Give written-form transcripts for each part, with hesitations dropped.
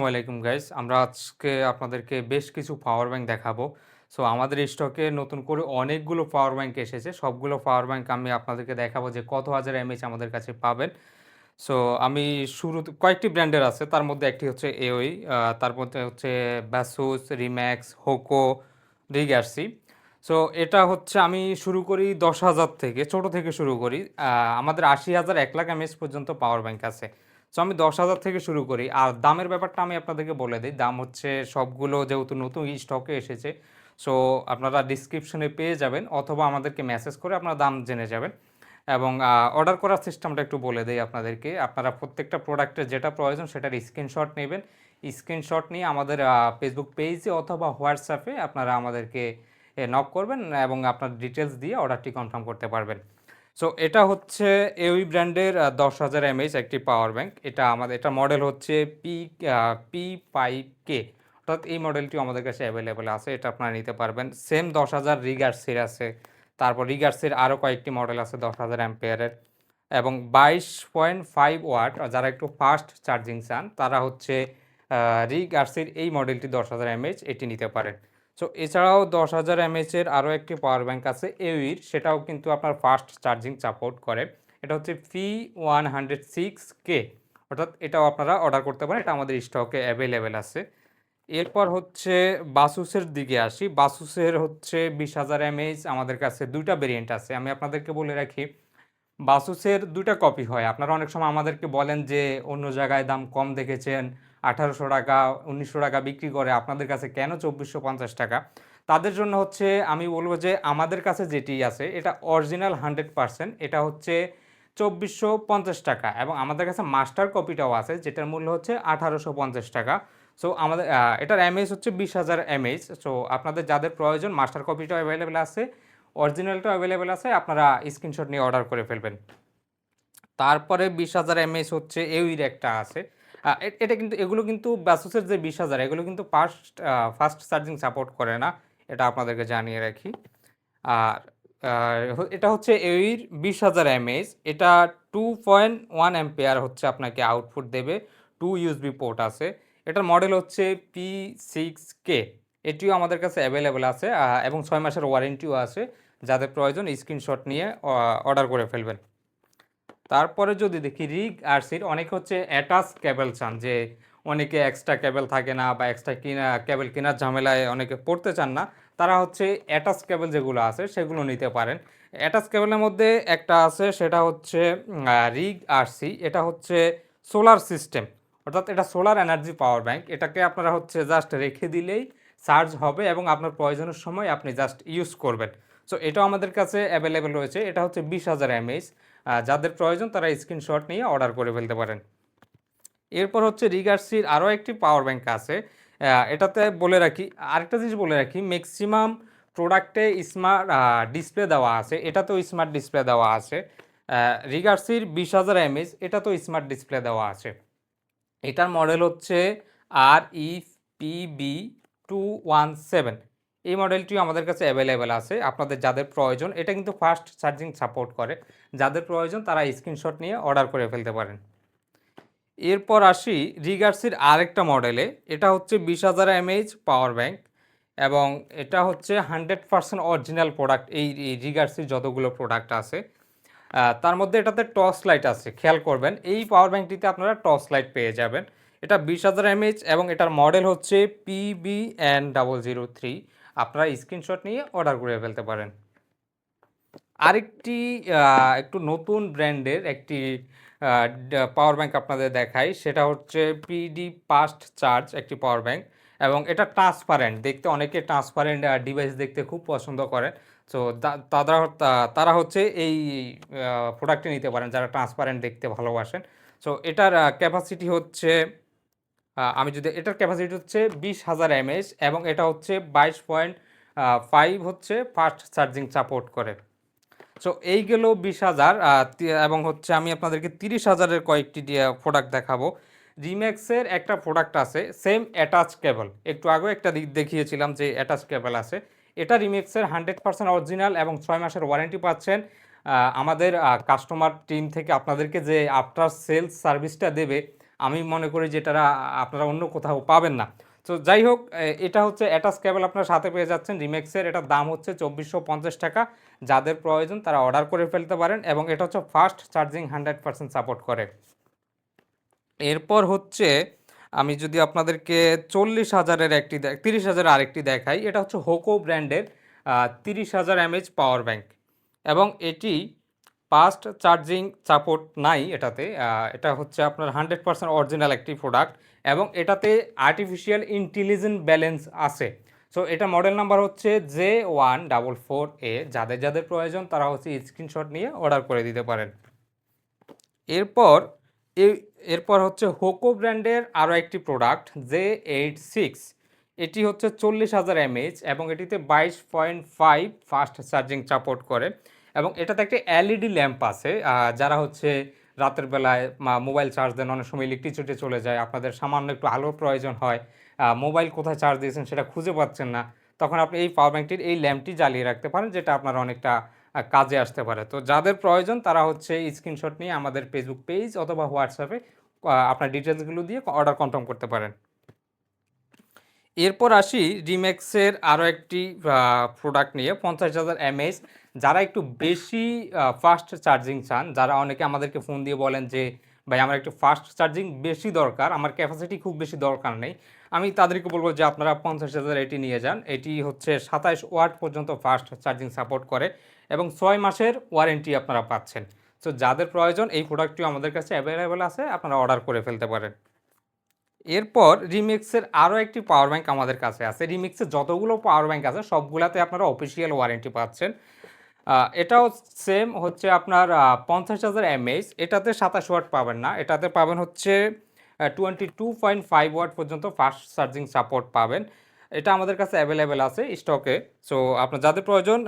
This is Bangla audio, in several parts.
ওয়ালাইকুম গাইস, আমরা আজকে আপনাদেরকে বেশ কিছু পাওয়ার ব্যাংক দেখাবো। সো আমাদের স্টকে নতুন করে অনেকগুলো পাওয়ার ব্যাংক এসেছে। সবগুলো পাওয়ার ব্যাংক আমি আপনাদেরকে দেখাবো যে কত হাজার এমএইচ আমাদের কাছে পাবেন। সো আমি শুরুতে কয়েকটি ব্র্যান্ডের আছে, তার মধ্যে একটি হচ্ছে এওই, তার মধ্যে হচ্ছে ব্যাসুস, রিম্যাক্স, হোকো, রিগার্সি। সো এটা হচ্ছে আমি শুরু করি ১০,০০০ থেকে, ছোট থেকে শুরু করি। আমাদের ৮০,০০০ ১,০০,০০০ এমএএইচ পর্যন্ত পাওয়ার ব্যাংক আছে। সো আমি ১০,০০০ থেকে শুরু করি। আর দামের ব্যাপারটা আমি আপনাদেরকে বলে দেই। দাম হচ্ছে সবগুলো যেহেতু নতুন স্টকে এসেছে, সো আপনারা ডিসক্রিপশনে পেয়ে যাবেন অথবা আমাদেরকে মেসেজ করে আপনারা দাম জেনে যাবেন। এবং অর্ডার করার সিস্টেমটা একটু বলে দেই আপনাদেরকে। আপনারা প্রত্যেকটা প্রোডাক্টের যেটা প্রয়োজন সেটার স্ক্রিনশট নেবেন। স্ক্রিনশট নিয়ে আমাদের ফেসবুক পেজে অথবা হোয়াটসঅ্যাপে আপনারা আমাদেরকে নক করবেন এবং আপনার ডিটেলস দিয়ে অর্ডারটি কনফার্ম করতে পারবেন। সো এটা হচ্ছে এওই ব্র্যান্ডের ১০,০০০ এমএইচ একটি পাওয়ার ব্যাংক। এটা মডেল হচ্ছে P5K, অর্থাৎ এই মডেলটিও আমাদের কাছে অ্যাভেলেবল আছে। এটা আপনারা নিতে পারবেন। সেম ১০,০০০ রিগার্সির আছে। তারপর রিগার্সির আরও কয়েকটি মডেল আছে ১০,০০০ অ্যাম্পিয়ারের এবং ২২.৫ ওয়াট। যারা একটু ফাস্ট চার্জিং চান তারা হচ্ছে রিগার্সির এই মডেলটি ১০,০০০ এমএইচ এটি নিতে পারেন। সো এছাড়াও ১০,০০০ এমএএইচের আরও একটি পাওয়ার ব্যাংক আছে এউইর, সেটাও কিন্তু আপনার ফাস্ট চার্জিং সাপোর্ট করে। এটা হচ্ছে P106K, অর্থাৎ এটাও আপনারা অর্ডার করতে পারেন। এটা আমাদের স্টকে অ্যাভেলেবেল আছে। এরপর হচ্ছে বাসুসের দিকে আসি। বাসুসের হচ্ছে ২০,০০০ এমএএইচ আমাদের কাছে ২টা ভেরিয়েন্ট আছে। আমি আপনাদেরকে বলে রাখি, বাসুসের ২টা কপি হয়। আপনারা অনেক সময় আমাদেরকে বলেন যে অন্য জায়গায় দাম কম দেখেছেন, ১৮০০ টাকা, ১৯০০ টাকা বিক্রি করে, আপনাদের কাছে কেন ২৪৫০ টাকা? তাদের জন্য হচ্ছে আমি বলব যে আমাদের কাছে যেটি আছে এটা অরিজিনাল 100%, এটা হচ্ছে ২৪৫০ টাকা এবং আমাদের কাছে মাস্টার কপিটাও আছে যেটার মূল্য হচ্ছে ১৮৫০ টাকা। সো আমাদের এটার এমএএইচ হচ্ছে ২০,০০০ এমএএইচ। সো আপনাদের যাদের প্রয়োজন মাস্টার কপিটাও অ্যাভেলেবেল আছে, অরিজিনালটাও অ্যাভেলেবেল আছে, আপনারা স্ক্রিনশট নিয়ে অর্ডার করে ফেলবেন। তারপরে ২০,০০০ এমএএইচ হচ্ছে এউইর একটা আছে। এটা কিন্তু এগুলো কিন্তু ব্যাসোসের যে ২০,০০০ এগুলো কিন্তু ফাস্ট চার্জিং সাপোর্ট করে না। এটা আপনাদেরকে জানিয়ে রাখি। আর এটা হচ্ছে এউইর ২০,০০০ এমএএইচ। এটা 2.1 অ্যাম্পিয়ার হচ্ছে আপনাকে আউটপুট দেবে। 2 ইউএসবি পোর্ট আছে। এটার মডেল হচ্ছে P6K। এটিও আমাদের কাছে অ্যাভেলেবল আছে এবং ৬ মাসের ওয়ারেন্টিও আছে। যাদের প্রয়োজন স্ক্রিনশট নিয়ে অর্ডার করে ফেলবেন। তারপরে যদি দেখি রিগার্সির, অনেকে হচ্ছে অ্যাটাচ কেবল চান, যে অনেকে এক্সট্রা কেবল থাকে না বা এক্সট্রা কেবল কেনার ঝামেলায় অনেকে পড়তে চান না, তারা হচ্ছে অ্যাটাচ কেবল যেগুলো আছে সেগুলো নিতে পারেন। অ্যাটাচ কেবলের মধ্যে একটা আছে, সেটা হচ্ছে রিগার্সি। এটা হচ্ছে সোলার সিস্টেম, অর্থাৎ এটা সোলার এনার্জি পাওয়ার ব্যাংক। এটাকে আপনারা হচ্ছে জাস্ট রেখে দিলেই চার্জ হবে এবং আপনার প্রয়োজনের সময় আপনি জাস্ট ইউজ করবেন। সো এটাও আমাদের কাছে অ্যাভেলেবেল রয়েছে। এটা হচ্ছে ২০,০০০ এমএইচ। যাদের প্রয়োজন তারা স্ক্রিনশট নিয়ে অর্ডার করে ফেলতে পারেন। এরপর হচ্ছে রিগার্সির আরও একটি পাওয়ার ব্যাংক আছে। এটাতে বলে রাখি, আরেকটা জিনিস বলে রাখি, ম্যাক্সিমাম প্রোডাক্টে স্মার্ট ডিসপ্লে দেওয়া আছে, এটাতেও স্মার্ট ডিসপ্লে দেওয়া আছে। রিগার্সির ২০,০০০ এমএইচ, এটাতেও স্মার্ট ডিসপ্লে দেওয়া আছে। এটার মডেল হচ্ছে REPB217। এই মডেলটিও আমাদের কাছে অ্যাভেলেবেল আছে। আপনাদের যাদের প্রয়োজন, এটা কিন্তু ফাস্ট চার্জিং সাপোর্ট করে, যাদের প্রয়োজন তারা স্ক্রিনশট নিয়ে অর্ডার করে ফেলতে পারেন। এরপর আসি রিগার্সির আরেকটা মডেলে। এটা হচ্ছে ২০,০০০ এমএইচ পাওয়ার ব্যাংক এবং এটা হচ্ছে 100% অরিজিনাল প্রোডাক্ট। এই রিগার্সির যতগুলো প্রোডাক্ট আছে তার মধ্যে এটাতে টর্চ লাইট আছে, খেয়াল করবেন। এই পাওয়ার ব্যাংকটিতে আপনারা টর্চ লাইট পেয়ে যাবেন। এটা ২০,০০০ এমএইচ এবং এটার মডেল হচ্ছে PBN003। আপনারা স্ক্রিনশট নিয়ে অর্ডার করে ফেলতে পারেন। আরেকটি একটু নতুন ব্র্যান্ডের একটি পাওয়ার ব্যাংক আপনাদের দেখাই, সেটা হচ্ছে পিডি ফাস্ট চার্জ একটি পাওয়ার ব্যাংক এবং এটা ট্রান্সপারেন্ট দেখতে, অনেকে ট্রান্সপারেন্ট ডিভাইস দেখতে খুব পছন্দ করেন। সো তারা হচ্ছে এই প্রোডাক্টটি নিতে পারেন যারা ট্রান্সপারেন্ট দেখতে ভালোবাসেন। সো এটার ক্যাপাসিটি হচ্ছে আমি যদি এটার ক্যাপাসিটি হচ্ছে ২০,০০০ এমএএইচ এবং এটা হচ্ছে ২২.৫ হচ্ছে ফাস্ট চার্জিং সাপোর্ট করে। সো এই গেল ২০,০০০ এবং হচ্ছে আমি আপনাদেরকে ৩০,০০০-এর কয়েকটি প্রোডাক্ট দেখাবো। রিম্যাক্সের একটা প্রোডাক্ট আছে সেম অ্যাটাচ কেবল, একটু আগেও একটা দেখিয়েছিলাম যে অ্যাটাচ কেবল আছে। এটা রিম্যাক্সের 100% অরিজিনাল এবং ৬ মাসের ওয়ারেন্টি পাচ্ছেন। আমাদের কাস্টমার টিম থেকে আপনাদেরকে যে আফটার সেলস সার্ভিসটা দেবে, আমি মনে করি যে এটা আপনারা অন্য কোথাও পাবেন না। তো যাই হোক, এটা হচ্ছে অ্যাটাচ কেবল আপনার সাথে পেয়ে যাচ্ছেন রিমেক্সের। এটার দাম হচ্ছে 2450 টাকা। যাদের প্রয়োজন তারা অর্ডার করে ফেলতে পারেন, এবং এটা হচ্ছে ফাস্ট চার্জিং 100% সাপোর্ট করে। এরপর হচ্ছে আমি যদি আপনাদেরকে 40,000-এর একটি 30,000 আরেকটি দেখাই, এটা হচ্ছে হোকো ব্র্যান্ডের 30,000 mAh পাওয়ার ব্যাংক, এবং এটি ফাস্ট চার্জিং সাপোর্ট নাই এটাতে। এটা হচ্ছে আপনার 100% অরিজিনাল একটি প্রোডাক্ট, এবং এটাতে আর্টিফিশিয়াল ইন্টেলিজেন্ট ব্যালেন্স আছে। সো এটা মডেল নাম্বার হচ্ছে J144A। যাদের যাদের প্রয়োজন তারা হচ্ছে স্ক্রিনশট নিয়ে অর্ডার করে দিতে পারেন। এরপর এরপর হচ্ছে হোকো ব্র্যান্ডের আরও একটি প্রোডাক্ট J86। এটি হচ্ছে 40,000 mAh, এবং এটিতে 22.5 ফাস্ট চার্জিং সাপোর্ট করে, এবং এটাতে একটি এলইডি ল্যাম্প আছে। যারা হচ্ছে রাতের বেলায় মোবাইল চার্জ দেন, অনেক সময় ইলেকট্রিসিটি চলে যায়, আপনাদের সামান্য একটু আলোর প্রয়োজন হয়, মোবাইল কোথায় চার্জ দিয়েছেন সেটা খুঁজে পাচ্ছেন না, তখন আপনি এই পাওয়ার ব্যাংকটির এই ল্যাম্পটি জ্বালিয়ে রাখতে পারেন, যেটা আপনার অনেকটা কাজে আসতে পারে। তো যাদের প্রয়োজন তারা হচ্ছে স্ক্রিনশট নিয়ে আমাদের ফেসবুক পেজ অথবা হোয়াটসঅ্যাপে আপনার ডিটেলসগুলো দিয়ে অর্ডার কনফার্ম করতে পারেন। এরপর আসি রিমেক্সের আরও একটি প্রোডাক্ট নিয়ে 50,000 mAh। যারা একটু বেশি ফাস্ট চার্জিং চান, যারা অনেকে আমাদেরকে ফোন দিয়ে বলেন যে ভাই আমার একটু ফাস্ট চার্জিং বেশি দরকার, আমার ক্যাপাসিটি খুব বেশি দরকার নেই, আমি তাদেরকে বলবো যে আপনারা 50,000 এটি নিয়ে যান। এটি হচ্ছে 27 ওয়াট পর্যন্ত ফাস্ট চার্জিং সাপোর্ট করে, এবং 6 মাসের ওয়ারেন্টি আপনারা পাচ্ছেন। সো যাদের প্রয়োজন এই প্রোডাক্টটিও আমাদের কাছে অ্যাভেলেবেল আছে, আপনারা অর্ডার করে ফেলতে পারেন। এরপর রিমিক্সের আরও একটি পাওয়ার ব্যাংক আমাদের কাছে আছে। রিমিক্সের যতগুলো পাওয়ার ব্যাংক আছে সবগুলাতে আপনারা অফিসিয়াল ওয়ারেন্টি পাচ্ছেন। এটাও সেম হচ্ছে আপনার 50,000 mAh। এটাতে 27 ওয়াট পাবেন না, এটাতে পাবেন হচ্ছে 22.5 ওয়াট পর্যন্ত ফাস্ট চার্জিং সাপোর্ট পাবেন। এটা আমাদের কাছে অ্যাভেলেবেল আছে স্টকে। সো আপনার যাদের প্রয়োজন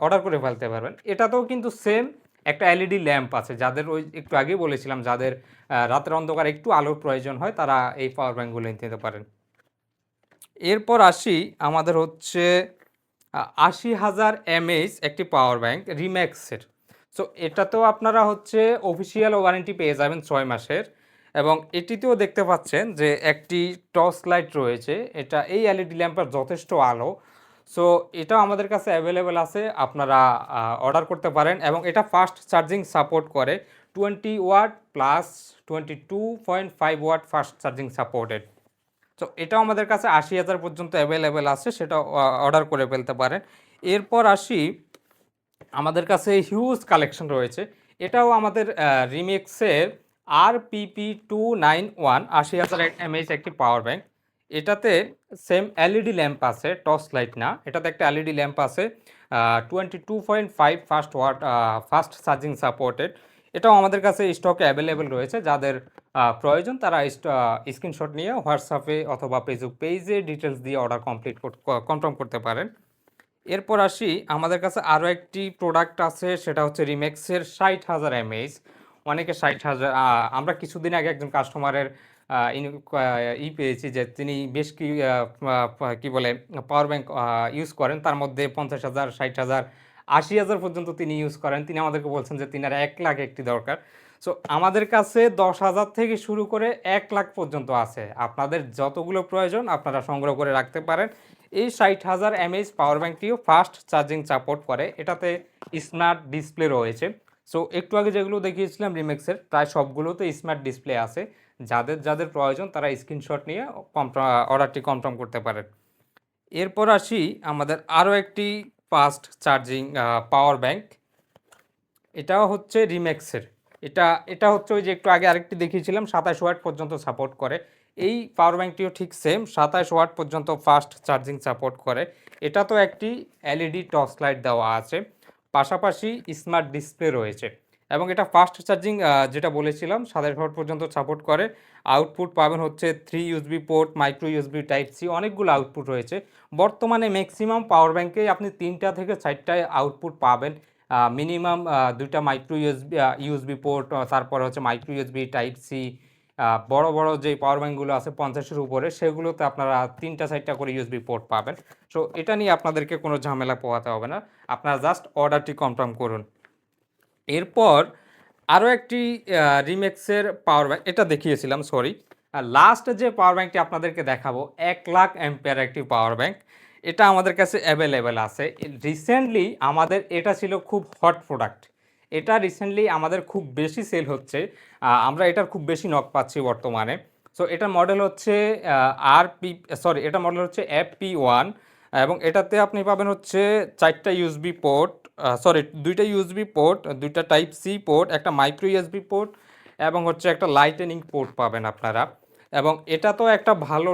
অর্ডার করে ফেলতে পারবেন। এটাতেও কিন্তু সেম একটা এলইডি ল্যাম্প আছে। যাদের ওই একটু আগেই বলেছিলাম, যাদের রাতের অন্ধকারে একটু আলোর প্রয়োজন হয় তারা এই পাওয়ার ব্যাঙ্কগুলো নিতে পারেন। এরপর আসি আমাদের হচ্ছে 80,000 mAh একটি পাওয়ার ব্যাংক রিম্যাক্সের। সো এটাতেও আপনারা হচ্ছে অফিসিয়াল ওয়ারেন্টি পেয়ে যাবেন 6 মাসের, এবং এটিতেও দেখতে পাচ্ছেন যে একটি টর্চ লাইট রয়েছে। এটা এই এলইডি ল্যাম্পের যথেষ্ট আলো। সো এটাও আমাদের কাছে অ্যাভেলেবেল আছে, আপনারা অর্ডার করতে পারেন, এবং এটা ফাস্ট চার্জিং সাপোর্ট করে 20 watt plus 22.5 watt fast charging supported. তো এটাও আমাদের কাছে 80,000 পর্যন্ত অ্যাভেলেবেল আছে, সেটা অর্ডার করে ফেলতে পারেন। এরপর আসি আমাদের কাছে হিউজ কালেকশন রয়েছে। এটাও আমাদের রিমিক্সের RPP291 80,000 mAh একটি পাওয়ার ব্যাংক। এটাতে সেম এলইডি ল্যাম্প আছে, টর্চ লাইট না, এটাতে একটা এলইডি ল্যাম্প আছে, 22.5 fast watt fast charging supported. এটাও আমাদের কাছে স্টকে অ্যাভেলেবেল রয়েছে। যাদের প্রয়োজন তারা স্ক্রিনশট নিয়ে হোয়াটসঅ্যাপে অথবা ফেসবুক পেজে ডিটেলস দিয়ে অর্ডার কনফার্ম করতে পারেন। এরপর আসি আমাদের কাছে আরও একটি প্রোডাক্ট আছে, সেটা হচ্ছে রিমেক্সের 60,000 mAh। অনেকে 60,000, আমরা কিছুদিন আগে একজন কাস্টমারের পেয়েছি যে তিনি বেশ কি বলে পাওয়ার ব্যাংক ইউজ করেন, তার মধ্যে 50,000, 60,000, 80,000 পর্যন্ত তিনি ইউজ করেন। তিনি আমাদেরকে বলছেন যে তিনার 1 লাখ একটি দরকার। সো আমাদের কাছে 10,000 থেকে শুরু করে 1 লাখ পর্যন্ত আছে। আপনাদের যতগুলো প্রয়োজন আপনারা সংগ্রহ করে রাখতে পারেন। এই 60,000 mAh পাওয়ার ব্যাংকটিও ফাস্ট চার্জিং সাপোর্ট করে। এটাতে স্মার্ট ডিসপ্লে রয়েছে। সো একটু আগে যেগুলো দেখিয়েছিলাম রিমেক্সের প্রায় সবগুলোতে স্মার্ট ডিসপ্লে আছে। যাদের যাদের প্রয়োজন তারা স্ক্রিনশট নিয়ে অর্ডারটি কনফার্ম করতে পারেন। এরপর আসি আমাদের আরও একটি ফাস্ট চার্জিং পাওয়ার ব্যাংক। এটাও হচ্ছে রিমেক্সের। এটা হচ্ছে ওই যে একটু আগে আরেকটি দেখিয়েছিলাম 27 ওয়াট পর্যন্ত সাপোর্ট করে। এই পাওয়ার ব্যাংকটিও ঠিক সেম 27 ওয়াট পর্যন্ত ফাস্ট চার্জিং সাপোর্ট করে। এটা তো একটি এলইডি টর্চ লাইট দেওয়া আছে, পাশাপাশি স্মার্ট ডিসপ্লে রয়েছে, এবং এটা ফাস্ট চার্জিং যেটা বলেছিলাম 27 ওয়াট পর্যন্ত সাপোর্ট করে। আউটপুট পাবেন হচ্ছে 3 USB port, micro USB type C, অনেকগুলো আউটপুট রয়েছে। বর্তমানে ম্যাক্সিমাম পাওয়ার ব্যাংকেই আপনি 3টা থেকে 4টায় আউটপুট পাবেন। মিনিমাম 2টা মাইক্রো ইউএসবি পোর্ট, তারপর হচ্ছে মাইক্রো ইউএসবি টাইপ সি। বড় বড় যে পাওয়ার ব্যাংকগুলো আছে 50-এর উপরে, সেগুলোতে আপনারা 3টা 4টা করে ইউএসবি পোর্ট পাবেন। সো এটা নিয়ে আপনাদেরকে কোনো ঝামেলা পোহাতে হবে না, আপনারা জাস্ট অর্ডারটি কনফার্ম করুন। এরপর আরও একটি রিমেক্সের পাওয়ার ব্যাংক, এটা দেখিয়েছিলাম সরি, লাস্ট যে পাওয়ার ব্যাংকটি আপনাদেরকে দেখাবো 1,00,000 অ্যাম্পিয়ার একটি পাওয়ার ব্যাংক। এটা আমাদের কাছে অ্যাভেলেবেল আছে। রিসেন্টলি আমাদের এটা ছিল খুব হট প্রোডাক্ট। এটা রিসেন্টলি আমাদের খুব বেশি সেল হচ্ছে। আমরা এটার খুব বেশি নক পাচ্ছি বর্তমানে। সো এটার মডেল হচ্ছে এটা মডেল হচ্ছে FP1 এবং এটাতে আপনি পাবেন হচ্ছে 4টা ইউএসবি পোর্ট, 2টা ইউএসবি পোর্ট, 2টা টাইপ সি পোর্ট, একটা মাইক্রো ইউএসবি পোর্ট এবং হচ্ছে একটা লাইটেনিং পোর্ট পাবেন আপনারা। এবং এটা তো একটা ভালো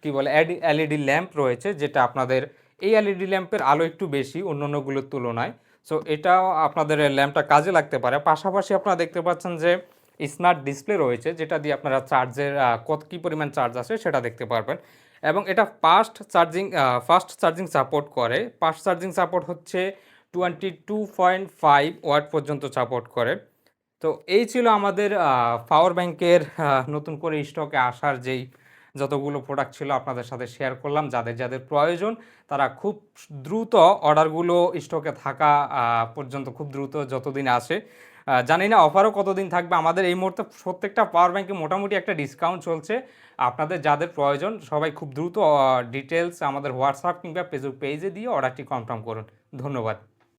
কি বলে এলইডি ল্যাম্প রয়েছে, যেটা আপনাদের এই এলইডি ল্যাম্পের আলো একটু বেশি অন্যান্যগুলোর তুলনায়। সো এটাও আপনাদের ল্যাম্পটা কাজে লাগতে পারে। পাশাপাশি আপনারা দেখতে পাচ্ছেন যে স্মার্ট ডিসপ্লে রয়েছে, যেটা দিয়ে আপনারা চার্জের কত কী পরিমাণ চার্জ আসে সেটা দেখতে পারবেন। এবং এটা ফাস্ট চার্জিং সাপোর্ট করে। ফাস্ট চার্জিং সাপোর্ট হচ্ছে 22.5 ওয়াট পর্যন্ত সাপোর্ট করে। তো এই ছিল আমাদের পাওয়ার ব্যাংকের নতুন করে স্টকে আসার যেই যতগুলো প্রোডাক্ট ছিল আপনাদের সাথে শেয়ার করলাম। যাদের যাদের প্রয়োজন তারা খুব দ্রুত অর্ডারগুলো স্টকে থাকা পর্যন্ত খুব দ্রুত যতদিন আসে, জানি না অফারও কতদিন থাকবে। আমাদের এই মুহূর্তে প্রত্যেকটা পাওয়ার ব্যাংকে মোটামুটি একটা ডিসকাউন্ট চলছে। আপনাদের যাদের প্রয়োজন সবাই খুব দ্রুত ডিটেলস আমাদের হোয়াটসঅ্যাপ কিংবা ফেসবুক পেজে দিয়ে অর্ডারটি কনফার্ম করুন। ধন্যবাদ।